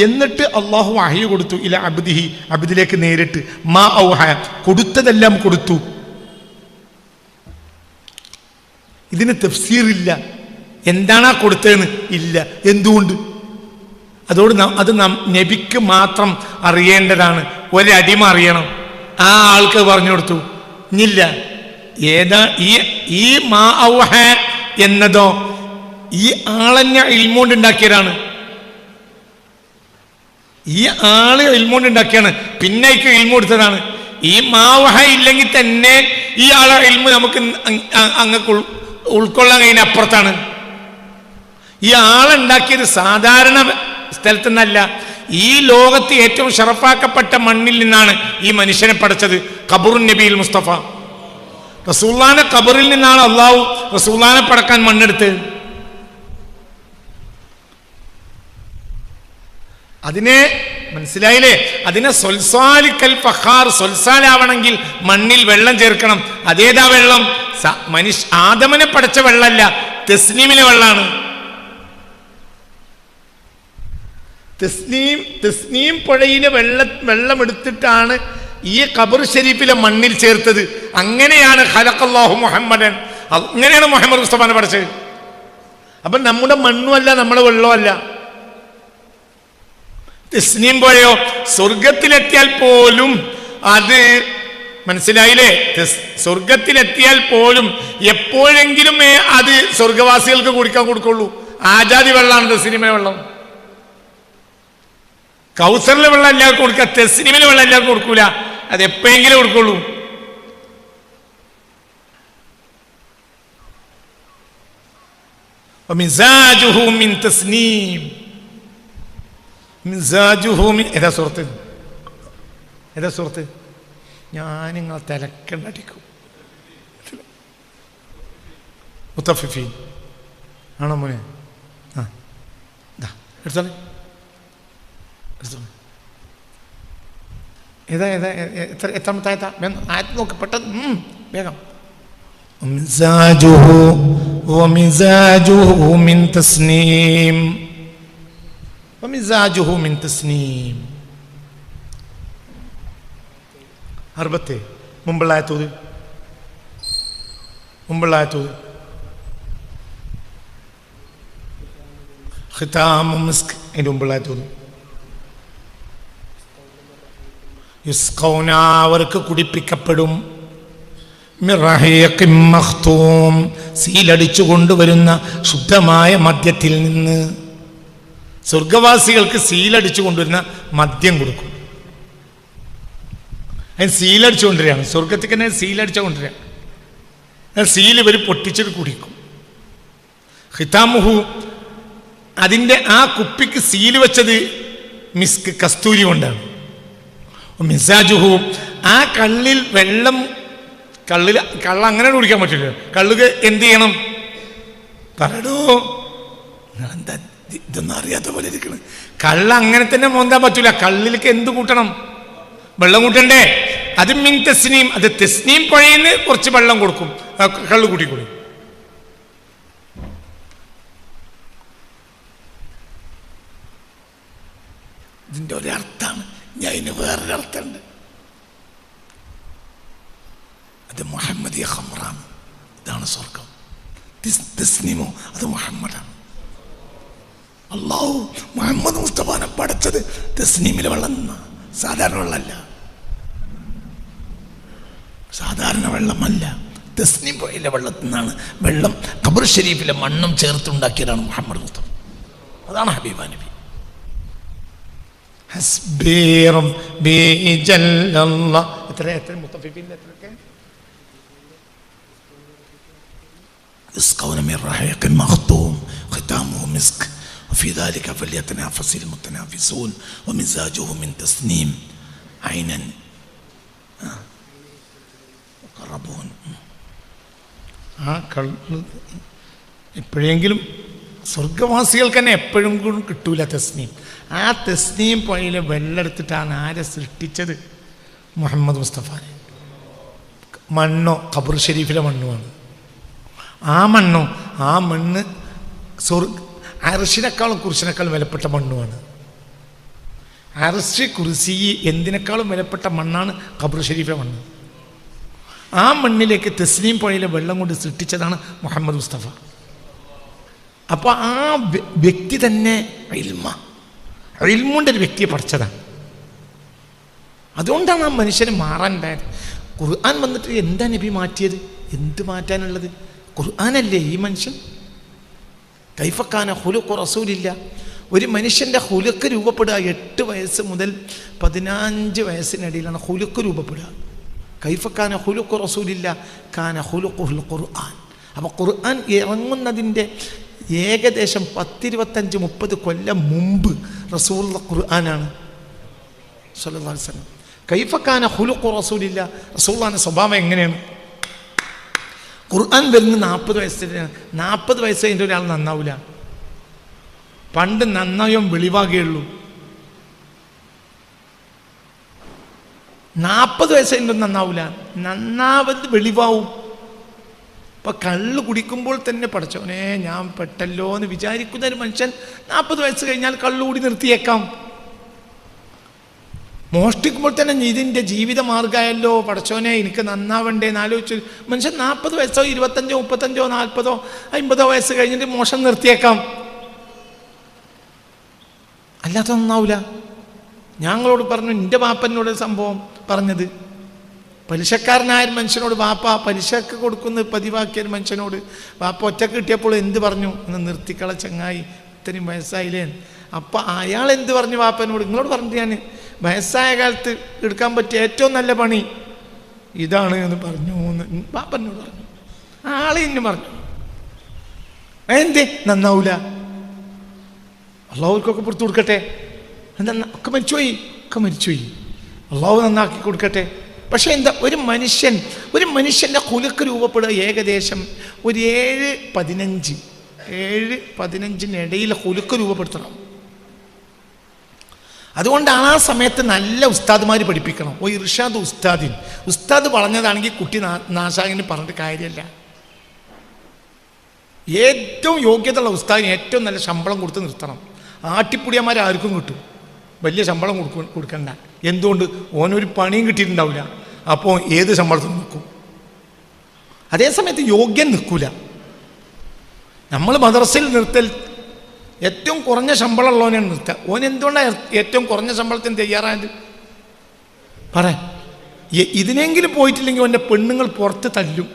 S2: എന്നിട്ട് അള്ളാഹു വഹ്യ് കൊടുത്തു ഇല അബ്ദിഹി, അബ്ദിലേക്ക് നേരിട്ട്. മാ ഔഹ, കൊടുത്തതെല്ലാം കൊടുത്തു. ഇതിന് തഫ്സീറില്ല. എന്താണ് ആ കൊടുത്തതെന്ന് ഇല്ല. എന്തുകൊണ്ട്? അത് നബിക്ക് മാത്രം അറിയേണ്ടതാണ്. ഒരടിമ അറിയണം. ആ ആൾക്ക് പറഞ്ഞു കൊടുത്തു. ഇല്ല, ഏതാ ഈ മാ ഔഹ എന്നതോ ഈ ആളെന്നെ ഇൽമോണ്ട് ഉണ്ടാക്കിയതാണ്. ഈ ആള് ഇൽമോണ്ട് ഉണ്ടാക്കിയാണ്, പിന്നെ ഇൽമു കൊടുത്തതാണ്. ഈ മാ ഔഹ ഇല്ലെങ്കിൽ തന്നെ ഈ ആളെ ഇൽമു നമുക്ക് അങ്ങ് ഉൾക്കൊള്ളാൻ കഴിയുന്ന അപ്പുറത്താണ്. ഈ ആളുണ്ടാക്കിയത് സാധാരണ സ്ഥലത്തു നിന്നല്ല, ഈ ലോകത്ത് ഏറ്റവും ഷറഫാക്കപ്പെട്ട മണ്ണിൽ നിന്നാണ് ഈ മനുഷ്യനെ പഠിച്ചത്. ഖബറുൻ നബിയിൽ മുസ്തഫ റസൂലുള്ളാഹിന്റെ ഖബറിൽ നിന്നാണ് അള്ളാഹു റസൂലുള്ളാഹിനെ പടക്കാൻ മണ്ണെടുത്തത്. അതിനെ മനസ്സിലായില്ലേ? അതിനെ സൊൽസാലിക്കൽ ഫഖാർ, സൊൽസാലാവണമെങ്കിൽ മണ്ണിൽ വെള്ളം ചേർക്കണം. അതേതാ വെള്ളം? ആദമനെ പടച്ച വെള്ളമല്ല, തസ്നീമിലെ വെള്ളമാണ്. തസ്നീം പുഴയിലെ വെള്ളം എടുത്തിട്ടാണ് ഈ ഖബർ ഷരീഫിലെ മണ്ണിൽ ചേർത്തത്. അങ്ങനെയാണ് ഖലഖല്ലാഹു മുഹമ്മദൻ, അങ്ങനെയാണ് മുഹമ്മദ് മുസ്തഫാനെ പഠിച്ചത്. അപ്പൊ നമ്മുടെ മണ്ണുമല്ല, നമ്മുടെ വെള്ളമല്ല. തസ്നീം പുഴയോ സ്വർഗത്തിലെത്തിയാൽ പോലും അത് മനസ്സിലായില്ലേ? സ്വർഗത്തിലെത്തിയാൽ പോലും എപ്പോഴെങ്കിലും അത് സ്വർഗവാസികൾക്ക് കുടിക്കാൻ കൊടുക്കുള്ളൂ. ആജാതി വെള്ളമാണ് തസ്നീമിലെ വെള്ളം. കൗസറിലെ വെള്ളം എല്ലാവർക്കും കൊടുക്കുക, തസ്നീമിലെ വെള്ളം എല്ലാവർക്കും കൊടുക്കൂല. അത് എപ്പോഴെങ്കിലും കൊടുക്കുള്ളൂ. മിസാജുഹു മിൻ തസ്നീം, മിസാജുഹു മിൻ, ഏതാ സുഹൃത്ത്? ഏതാ സുഹൃത്ത്? ഞാൻ നിങ്ങളെ തിരക്കണ്ടടിക്കും. മുത്തഫിഫീൻ ആണോ മോനെ? ആ എടുത്തോളെ. ഏതാ ഏതാ എത്രാമത്തെ ആയത്ത് നോക്ക് പെട്ടെന്ന് വേഗം. അറുപത്തെ മുമ്പുള്ളായത്തോത് ഖിതാമു മിസ്ക്, അതിൻ്റെ മുമ്പുള്ളായത്തോത് യുസ്ഖൗന, അവർക്ക് കുടിപ്പിക്കപ്പെടും. മിർറഹീഖിൻ മഖ്തൂം, സീലടിച്ചു കൊണ്ടുവരുന്ന ശുദ്ധമായ മദ്യത്തിൽ നിന്ന്. സ്വർഗവാസികൾക്ക് സീലടിച്ചു കൊണ്ടുവരുന്ന മദ്യം കൊടുക്കും. അതിന് സീലടിച്ചു കൊണ്ടുവരികയാണ്. സ്വർഗത്തിൽ തന്നെ സീലടിച്ചു കൊണ്ടുവരിക. സീൽ ഇവർ പൊട്ടിച്ചിട്ട് കുടിക്കും. ഖിതാമുഹു, അതിൻ്റെ ആ കുപ്പിക്ക് സീല് വെച്ചത് മിസ്ക്, കസ്തൂരി കൊണ്ടാണ്. മിസാജുഹു, ആ കള്ളിൽ വെള്ളം, കള്ള അങ്ങനെ കുടിക്കാൻ പറ്റില്ല. കള്ളുക എന്ത് ചെയ്യണം? പറയടോ, എന്താ ഇതൊന്നും അറിയാത്ത പോലെ ഇരിക്കണം. കള്ള അങ്ങനെ തന്നെ മോന്താൻ പറ്റൂല. കള്ളിലേക്ക് എന്ത് കൂട്ടണം? വെള്ളം കൂട്ടണ്ടേ? അത് മിൻ തസ്നീം, അത് തസ്നീം പുഴയിന്ന് കുറച്ച് വെള്ളം കൊടുക്കും, കള്ളു കൂട്ടിക്കൂടി. ഇതിൻ്റെ ഒരർത്ഥാണ്. ഞാൻ ഇതിന് വേറൊരർത്ഥമുണ്ട്. അത് മുഹമ്മദിയ ഖമറാണ്. ഇതാണ് സ്വർഗം. തസ്നീമോ അത് മുഹമ്മദാണ്. അല്ലാഹു മുഹമ്മദ് മുസ്തഫാനെ പഠിച്ചത് തസ്നീമിലെ വെള്ളം, സാധാരണ വെള്ളമല്ല, സാധാരണ വെള്ളമല്ല, തസ്നീം പുഴയിലെ വെള്ളത്തിൽ നിന്നാണ്. വെള്ളം ഖബർ ഷരീഫിലെ മണ്ണും ചേർത്തുണ്ടാക്കിയതാണ് മുഹമ്മദ് മുസ്തഫ. അതാണ് ഹബീബ നബി. ഹസ്ബി റബ്ബി ജല്ലല്ലാഹ്. എത്ര മുത്തഫിഫിന്റെ എത്രയൊക്കെ? يسقون من رحيق مختوم ختامه مسك وفي ذلك فليتنافس المتنافسون ومزاجه من تسنيم عينا يقربون. എപ്പോഴെങ്കിലും സ്വർഗവാസികൾക്ക് തന്നെ എപ്പോഴും കിട്ടൂല തസ്നീം. ആ തസ്നീം പുഴയിലെ വെള്ളമെടുത്തിട്ടാണ് ആരെ സൃഷ്ടിച്ചത്? മുഹമ്മദ് മുസ്തഫാനെ. മണ്ണോ ഖബർ ഷരീഫിലെ മണ്ണുമാണ്. ആ മണ്ണോ, ആ മണ്ണ്
S1: അർശിനേക്കാളും കുരിശിനേക്കാളും വിലപ്പെട്ട മണ്ണുമാണ്. അർശ് കുർസി എന്തിനേക്കാളും വിലപ്പെട്ട മണ്ണാണ് ഖബർ ഷരീഫിലെ മണ്ണ്. ആ മണ്ണിലേക്ക് തസ്നീം പുഴയിലെ വെള്ളം കൊണ്ട് സൃഷ്ടിച്ചതാണ് മുഹമ്മദ് മുസ്തഫ. അപ്പോൾ ആ വ്യക്തി തന്നെ ഇൽമുണ്ട് ഒരു വ്യക്തിയെ പഠിച്ചതാണ്. അതുകൊണ്ടാണ് ആ മനുഷ്യന് മാറാനുണ്ടായത്. ഖുർആൻ വന്നിട്ട് എന്താ നബി മാറ്റിയത്? എന്ത് മാറ്റാനുള്ളത്? ഖുർആനല്ലേ ഈ മനുഷ്യൻ. കൈഫക്കാന ഖുലുഖു റസൂലില്ല. ഒരു മനുഷ്യൻ്റെ ഖുലുഖ് രൂപപ്പെടുക 8 വയസ്സ് മുതൽ 15 വയസ്സിനിടയിലാണ് ഖുലുഖ് രൂപപ്പെടുക. കൈഫക്കാന ഖുലുഖു റസൂലില്ല കാന ഖുലുഖുൽ ഖുർആൻ. അപ്പോൾ ഖുർആൻ ഇറങ്ങുന്നതിൻ്റെ ഏകദേശം 10-25-30 കൊല്ലം മുമ്പ് റസൂലുള്ള ഖുർആനാണ് സ്വല്ലല്ലാഹു അലൈഹി വസല്ലം. കൈഫക്കാന ഖുലുഖു റസൂലില്ല. റസൂലുള്ളാഹിന്റെ സ്വഭാവം എങ്ങനെയാണ്? ഖുർആൻ വരുന്ന 40 വയസ്സിലാണ്. 40 വയസ്സ് കഴിഞ്ഞ ഒരാൾ നന്നാവില്ല. പണ്ട് നന്നായും വെളിവാകുകയുള്ളൂ. 40 വയസ്സ് കഴിഞ്ഞ നന്നാവില്ല, നന്നാവത് വെളിവാവും. ഇപ്പം കള്ള് കുടിക്കുമ്പോൾ തന്നെ പഠിച്ചോനെ ഞാൻ പെട്ടല്ലോ എന്ന് വിചാരിക്കുന്ന ഒരു മനുഷ്യൻ 40 വയസ്സ് കഴിഞ്ഞാൽ കള്ളുകൂടി നിർത്തിയേക്കാം. മോഷ്ടിക്കുമ്പോൾ തന്നെ ഇതിൻ്റെ ജീവിത മാർഗമായല്ലോ പഠിച്ചോനെ എനിക്ക് നന്നാവണ്ടേ എന്നാലോചിച്ച് മനുഷ്യൻ 40 വയസ്സോ 25-ഓ 35-ഓ 40-ഓ 50-ഓ വയസ്സ് കഴിഞ്ഞിട്ട് മോശം നിർത്തിയേക്കാം. അല്ലാത്ത നന്നാവില്ല. ഞങ്ങളോട് പറഞ്ഞു, എൻ്റെ വാപ്പനോട് സംഭവം പറഞ്ഞത്, പലിശക്കാരനായ മനുഷ്യനോട് വാപ്പ പലിശക്ക് കൊടുക്കുന്ന പതിവാക്കിയ ഒരു മനുഷ്യനോട് വാപ്പ ഒറ്റക്ക് കിട്ടിയപ്പോൾ എന്ത് പറഞ്ഞു? ഒന്ന് നിർത്തിക്കള ചങ്ങായി, ഇത്രയും വയസ്സായില്ലേ. അപ്പം അയാൾ എന്ത് പറഞ്ഞു വാപ്പനോട്? നിങ്ങളോട് പറഞ്ഞിട്ട് ഞാൻ വയസ്സായ കാലത്ത് എടുക്കാൻ പറ്റിയ ഏറ്റവും നല്ല പണി ഇതാണ് എന്ന് പറഞ്ഞു എന്ന് വാപ്പനോട് പറഞ്ഞു. ആളെ ഇന്ന് പറഞ്ഞു. എന്തേ നന്നാവൂല? അള്ളാഹുവർക്കൊക്കെ പുറത്തു കൊടുക്കട്ടെ. ഒക്കെ മരിച്ചുപോയി. അള്ളാഹു നന്നാക്കി കൊടുക്കട്ടെ. പക്ഷേ എന്താ, ഒരു മനുഷ്യൻ്റെ ഖുലുഖ് രൂപപ്പെടുക ഏകദേശം ഒരു 7-15 ഖുലുഖ് രൂപപ്പെടുത്തണം. അതുകൊണ്ടാണ് ആ സമയത്ത് നല്ല ഉസ്താദ്മാർ പഠിപ്പിക്കണം. ഇർഷാദ് ഉസ്താദ് പറഞ്ഞതാണെങ്കിൽ കുട്ടി നാശാകിന് പറഞ്ഞിട്ട് കാര്യമല്ല. ഏറ്റവും യോഗ്യതയുള്ള ഉസ്താദിന് ഏറ്റവും നല്ല ശമ്പളം കൊടുത്ത് നിർത്തണം. ആട്ടിപ്പുടിയന്മാർ ആർക്കും കിട്ടും, വലിയ ശമ്പളം കൊടുക്കണ്ട. എന്തുകൊണ്ട്? ഓനൊരു പണിയും കിട്ടിയിട്ടുണ്ടാവില്ല. അപ്പോൾ ഏത് ശമ്പളത്തിൽ നിൽക്കും? അതേസമയത്ത് യോഗ്യൻ നിൽക്കൂല. നമ്മൾ മദ്രസയിൽ നിർത്തൽ ഏറ്റവും കുറഞ്ഞ ശമ്പളമുള്ളവനാണ് നിർത്തുക. ഓൻ എന്തുകൊണ്ടാണ് ഏറ്റവും കുറഞ്ഞ ശമ്പളത്തിന് തയ്യാറായത്? പറയാം. ഇതിനെങ്കിലും പോയിട്ടില്ലെങ്കിൽ ഓൻ്റെ പെണ്ണുങ്ങൾ പുറത്ത് തല്ലും.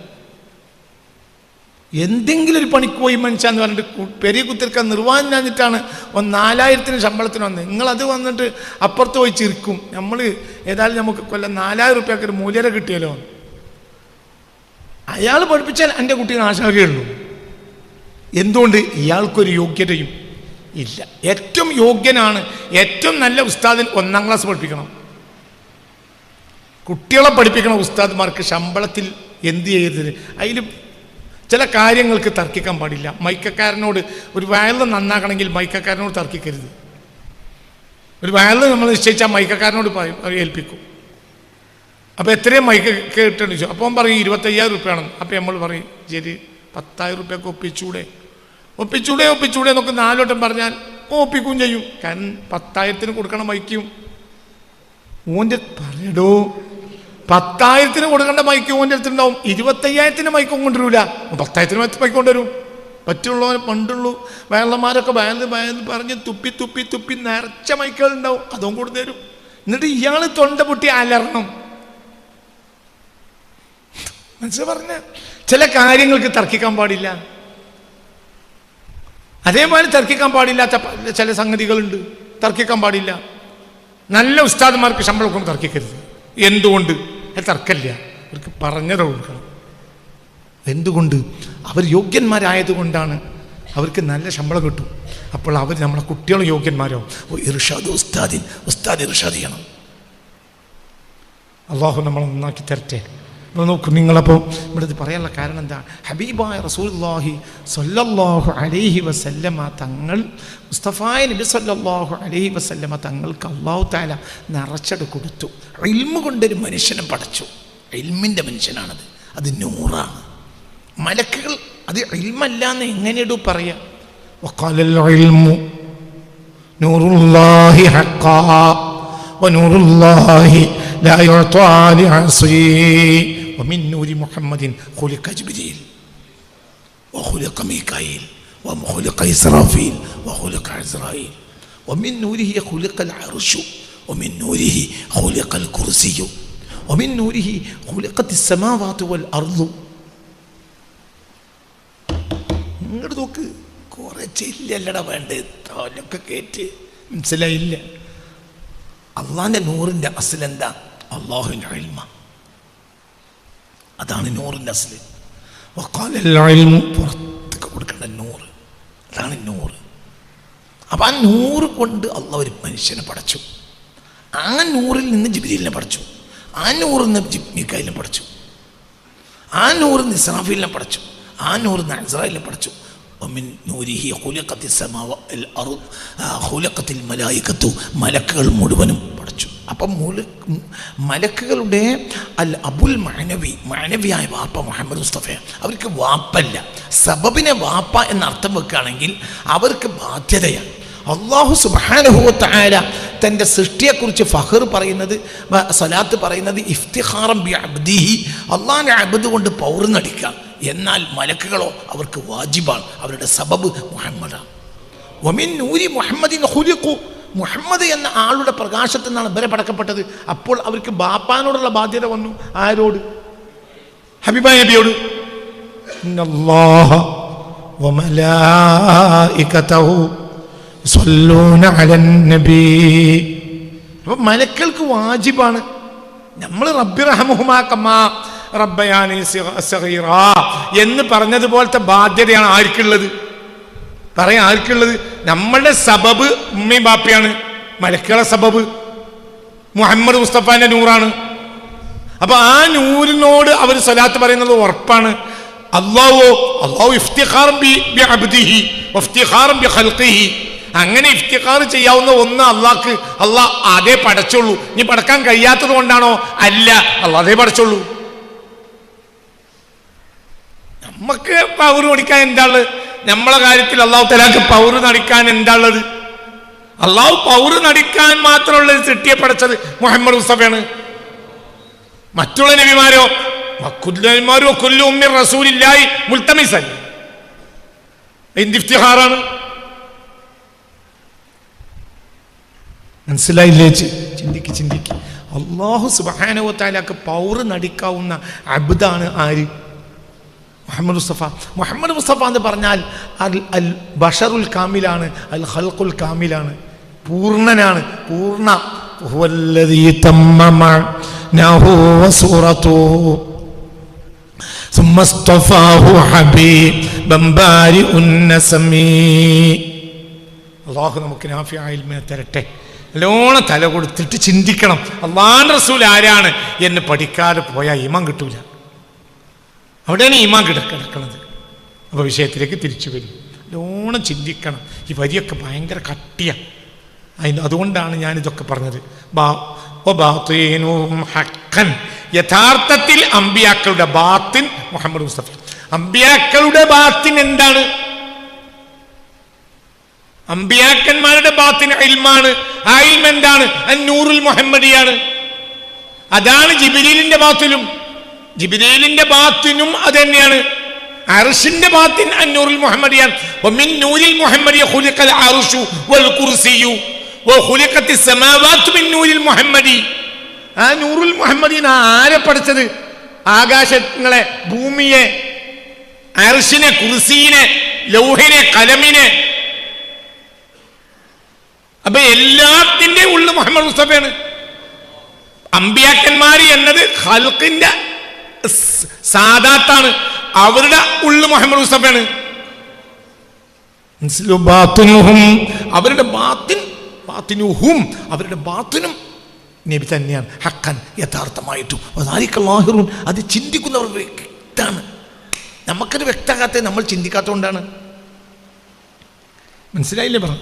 S1: എന്തെങ്കിലും ഒരു പണിക്ക് പോയി മനുഷ്യാന്ന് പറഞ്ഞിട്ട് പെരിയ കുത്തിരിക്കാൻ നിർവാഹം കഴിഞ്ഞിട്ടാണ് 4000 ശമ്പളത്തിന് വന്നത്. നിങ്ങളത് വന്നിട്ട് അപ്പുറത്ത് പോയി ചിരിക്കും. നമ്മൾ ഏതായാലും നമുക്ക് കൊല്ലം 4000 റുപ്യക്ക് ഒരു മൂല്യര കിട്ടിയല്ലോ. അയാൾ പഠിപ്പിച്ചാൽ എൻ്റെ കുട്ടി നാശാകുകയുള്ളൂ. എന്തുകൊണ്ട്? ഇയാൾക്കൊരു യോഗ്യതയും ഇല്ല. ഏറ്റവും യോഗ്യനാണ് ഏറ്റവും നല്ല ഉസ്താദിൽ 1-ാം ക്ലാസ് പഠിപ്പിക്കണം. കുട്ടികളെ പഠിപ്പിക്കണ ഉസ്താദ്മാർക്ക് ശമ്പളത്തിൽ എന്ത് ചെയ്യരുത്? അതിൽ ചില കാര്യങ്ങൾക്ക് തർക്കിക്കാൻ പാടില്ല. മൈക്കക്കാരനോട് ഒരു വയല് നന്നാക്കണമെങ്കിൽ മൈക്കക്കാരനോട് തർക്കിക്കരുത്. ഒരു വയല് നമ്മൾ നിശ്ചയിച്ചാൽ മൈക്കക്കാരനോട് ഏൽപ്പിക്കും. അപ്പോൾ എത്രയും മൈക്ക് കേട്ടെന്ന് ചോദിച്ചു. അപ്പം പറയും 25,000 റുപ്യാണ്. അപ്പം നമ്മൾ പറയും ശരി 10,000 റുപ്യക്ക് ഒപ്പിച്ചൂടെ എന്നൊക്കെ 4 വട്ടം പറഞ്ഞാൽ ഒപ്പിക്കുകയും ചെയ്യും. കാരണം 10,000 കൊടുക്കണം മൈക്കും. ഓൻ്റെ പറയടോ 10,000 കൊടുക്കേണ്ട മൈക്ക് ഓൻ്റെ അടുത്തുണ്ടാവും. 25,000 മൈക്കും കൊണ്ടുവരില്ല. 10,000 മൈക്ക് കൊണ്ടുവരും. പറ്റുള്ളവർ പണ്ടുള്ളൂ വയലന്മാരൊക്കെ വയല് പറഞ്ഞ് തുപ്പി നിറച്ച മൈക്കുകൾ ഉണ്ടാവും. അതും കൊണ്ടുതരും. എന്നിട്ട് ഇയാൾ തൊണ്ട പൊട്ടി അലറണം. മനസ്സിൽ പറഞ്ഞ ചില കാര്യങ്ങൾക്ക് തർക്കിക്കാൻ പാടില്ല. അതേപോലെ തർക്കിക്കാൻ പാടില്ലാത്ത ചില സംഗതികളുണ്ട്. തർക്കിക്കാൻ പാടില്ല. നല്ല ഉസ്താദ്മാർക്ക് ശമ്പളം കൊണ്ട് തർക്കിക്കരുത്. എന്തുകൊണ്ട്? തർക്കമില്ല, അവർക്ക് പറഞ്ഞത് കൊടുക്കണം. എന്തുകൊണ്ട്? അവർ യോഗ്യന്മാരായതുകൊണ്ടാണ്. അവർക്ക് നല്ല ശമ്പളം കിട്ടും. അപ്പോൾ അവർ നമ്മളെ കുട്ടികൾ യോഗ്യന്മാരോ. ഉസ്താദ് ഇർഷാദ് ചെയ്യണം. അള്ളാഹു നമ്മളെ നന്നാക്കി തരട്ടെ. നോക്കൂ നിങ്ങളപ്പോൾ ഇവിടെ പറയാനുള്ള കാരണം എന്താ? ഹബീബായ റസൂലുള്ളാഹി സ്വല്ലല്ലാഹു അലൈഹി വസല്ലമ തങ്ങൾ, മുസ്തഫായ നബി സ്വല്ലല്ലാഹു അലൈഹി വസല്ലമ തങ്ങൾക്ക് അല്ലാഹു തആല നിറച്ചത് കൊടുത്തു. ഇൽമു കൊണ്ടൊരു മനുഷ്യനെ പടച്ചു. ഇൽമിൻ്റെ മനുഷ്യനാണത്. അത് നൂറാണ്. മലക്കുകൾ അത് ഇൽമല്ല എന്ന് എങ്ങനെയോ പറയാം.
S2: وقال العلم نور الله حقا ونور الله لا يعطى لعصي ومن نور محمد خلق جبريل وخلق ميكائيل وخلق إسرافيل وخلق عزرائيل ومن نوره خلق العرش ومن نوره خلق الكرسي ومن نوره خلقت السماوات والأرض. ഇങ്ങോട്ട് നോക്ക്, കുറച്ചില്ലല്ലട വേണ്ടത്, തോലൊക്കെ കേറ്റ് മനസ്സിലായില്ല. അള്ളാഹിൻ്റെ നൂറിൻ്റെ അസ്ൽ എന്താ? അള്ളാഹുവിൻ്റെ ഇൽമ, അതാണ് നൂറിൻ്റെ അസ്ൽ. പുറത്തൊക്കെ കൊടുക്കേണ്ട നൂറ്, അതാണ് നൂറ്. അപ്പം ആ നൂറ് കൊണ്ട് അള്ളാഹ് ഒരു മനുഷ്യനെ പടച്ചു. ആ നൂറിൽ നിന്ന് ജിബ്രീലിനെ പടച്ചു, ആ നൂറിൽ നിന്ന് മീകായിലിനെ പടച്ചു, ആ നൂറിൽ നിന്ന് ഇസ്രാഫീലിനെ പടച്ചു, ആ നൂറിൽ നിന്ന് അസ്രായേലിനെ പടച്ചു. ومن نوره خلقت السماوات والأرض خلقت الملائكة മലക്കുകൾ മുഴുവനും പഠിച്ചു. അപ്പം മലക്കുകളുടെ അൽ അബുൽ മാനവിയായ വാപ്പ മുഹമ്മദ് മുസ്തഫ, അവർക്ക് വാപ്പല്ല, സബബിനെ വാപ്പ എന്ന അർത്ഥം വെക്കുകയാണെങ്കിൽ അവർക്ക് ബാധ്യതയാണ്. അല്ലാഹു സുബ്ഹാനഹു വ തആല തൻ്റെ സൃഷ്ടിയെക്കുറിച്ച് ഫഖർ പറയുന്നത്, സലാത്ത് പറയുന്നത് ഇഫ്തിഖാറൻ ബി അബ്ദിഹി, അള്ളാഹിൻ്റെ അബ്ദ് കൊണ്ട് പൗർന്നടിക്കുക. എന്നാൽ മലക്കുകളോ അവർക്ക് വാജിബാണ്, അവരുടെ സബബ് മുഹമ്മദാണ്. വമിൻ നൂരി മുഹമ്മദിൻ ഖുലിഖു, മുഹമ്മദ് എന്ന ആളുടെ പ്രകാശത്തിൽ നിന്നാണ് ഇവരെ പടക്കപ്പെട്ടത്. അപ്പോൾ അവർക്ക് ബാപ്പാനോടുള്ള ബാധ്യത വന്നു. ആരോട്? ഹബീബായ നബിയോട്. ഇന്നല്ലാഹ വമലായികതഹു യുസല്ലൂന അലൻ നബി. അപ്പോൾ മലക്കൾക്ക് വാജിബാണ്. നമ്മൾ റബ്ബി റഹ്മഹുമാ കമാ റബ്ബയാനി സഗീറാ എന്ന് പറഞ്ഞതുപോലത്തെ ബാധ്യതയാണ് ആർക്കുള്ളത്? പറയാൻ ആർക്കുള്ളത്? നമ്മളുടെ സബബ് ഉമ്മയും ബാപ്പയാണ്, മലക്കുകളെ സബബ് മുഹമ്മദ് മുസ്തഫാന്റെ നൂറാണ്. അപ്പൊ ആ നൂറിനോട് അവർ സ്വലാത്ത് പറയുന്നത് ഉറപ്പാണ്. അല്ലാഹു ഇഫ്തിഖാറൻ ബി അബ്ദിഹി വഇഫ്തിഖാറൻ ബി ഖൽഖിഹി, അങ്ങനെ ഇഫ്തിഖാർ ചെയ്യാവുന്ന ഒന്ന് അള്ളാഹ് അതേ പടച്ചുള്ളൂ. ഇനി പടക്കാൻ കഴിയാത്തത് കൊണ്ടാണോ? അല്ല, അള്ളാഹ് അതേ പടച്ചുള്ളൂ. നമുക്ക് പവർ നടിക്കാൻ എന്താ ഉള്ളത്? നമ്മളെ കാര്യത്തിൽ അള്ളാഹു തആലക്ക് പവർ നടിക്കാൻ എന്താ ഉള്ളത്? അള്ളാഹു പവർ നടിക്കാൻ മാത്രമുള്ള സൃഷ്ടിയെ പടച്ചത് മുഹമ്മദ് മുസ്തഫയാണ്. മറ്റുള്ള നബിമാരോ റസൂലില്ലാഹി മുൽതമിസൻ, ഇഫ്തിഖാറാണ്. മനസ്സിലായില്ലേ? ചിന്തിക്ക്. അല്ലാഹു സുബ്ഹാനഹു വ തആലക്ക് പവർ നടിക്കാവുന്ന അബ്ദാണ് ആര്? മുഹമ്മദ് മുസ്തഫ. മുഹമ്മദ് മുസ്തഫ എന്ന് പറഞ്ഞാൽ അൽ ബഷറുൽ കാമിലാണ്, അൽ ഖൽഖുൽ കാമിലാണ്, പൂർണ്ണനാണ്, പൂർണ്ണ. ഹുവല്ലദീ തമ്മമനഹു വസൂറതുഹു ثم اصطفاه حبيبا بارئ النسم. അല്ലാഹു നമുക്ക് നാഫിയായ ഇൽമിനെ തരട്ടെ. നല്ലോണം തല കൊടുത്തിട്ട് ചിന്തിക്കണം. അല്ലാഹുവിന്റെ റസൂൽ ആരാണ് എന്ന് പഠിക്കാതെ പോയാൽ ഈമാൻ കിട്ടൂല. അവിടെയാണ് ഈമാൻ കിടക്കുന്നത്. അപ്പോൾ വിഷയത്തിലേക്ക് തിരിച്ചു വരും. നല്ലോണം ചിന്തിക്കണം. ഈ വരിയൊക്കെ ഭയങ്കര കട്ടിയാണ്. അതുകൊണ്ടാണ് ഞാനിതൊക്കെ പറഞ്ഞത്. യഥാർത്ഥത്തിൽ അമ്പിയാക്കളുടെ ബാത്തിൻ മുഹമ്മദ് മുസ്തഫ. അമ്പിയാക്കളുടെ ബാത്തിൻ എന്താണ്? അമ്പിയാക്കന്മാരുടെ ബാത്തിൻ ഇൽമാണ്. ആ ഇൽമ എന്താണ്? അന്നൂറുൽ മുഹമ്മദിയാണ്. അതാണ് ജിബ്രീലിന്റെ ബാത്തിനും. ജിബ്രീലിന്റെ ബാത്തിനും അത് തന്നെയാണ്. അർശിന്റെ ബാത്തിൻ അന്നൂറുൽ മുഹമ്മദിയാണ്. വമിൻ നൂരിൽ മുഹമ്മദി ഖുലിഖൽ അർശു വൽ കുർസിയു വഖുലിഖത്തിസ് സമാവാതു മിൻ നൂരിൽ മുഹമ്മദി. ആ നൂറുൽ മുഹമ്മദീന ആരെ പഠിച്ചത്? ആകാശങ്ങളെ, ഭൂമിയെ, അർശിനെ, കുർസിയിനെ, ലൗഹിനെ, കലമിനെ. അപ്പൊ എല്ലാത്തിന്റെ ഉള്ളു മുഹമ്മദ് മുസ്തഫയാണ്. അമ്പിയാക്കന്മാർ എന്നത് ഖൽഖിന്റെ സാദാത്താണ്, അവരുടെ ഉള്ളു മുഹമ്മദ് മുസ്തഫയാണ്. അവരുടെ ബാത്തിനുഹും, അവരുടെ ബാത്തിനും നബി തന്നെയാണ്. ഹക്കൻ, യഥാർത്ഥമായിട്ടും. അത് ചിന്തിക്കുന്നവർ വ്യക്തമാണ്. നമുക്കത് വ്യക്തമാകാത്ത നമ്മൾ ചിന്തിക്കാത്തതുകൊണ്ടാണ്. മനസ്സിലായില്ലേ? പറ.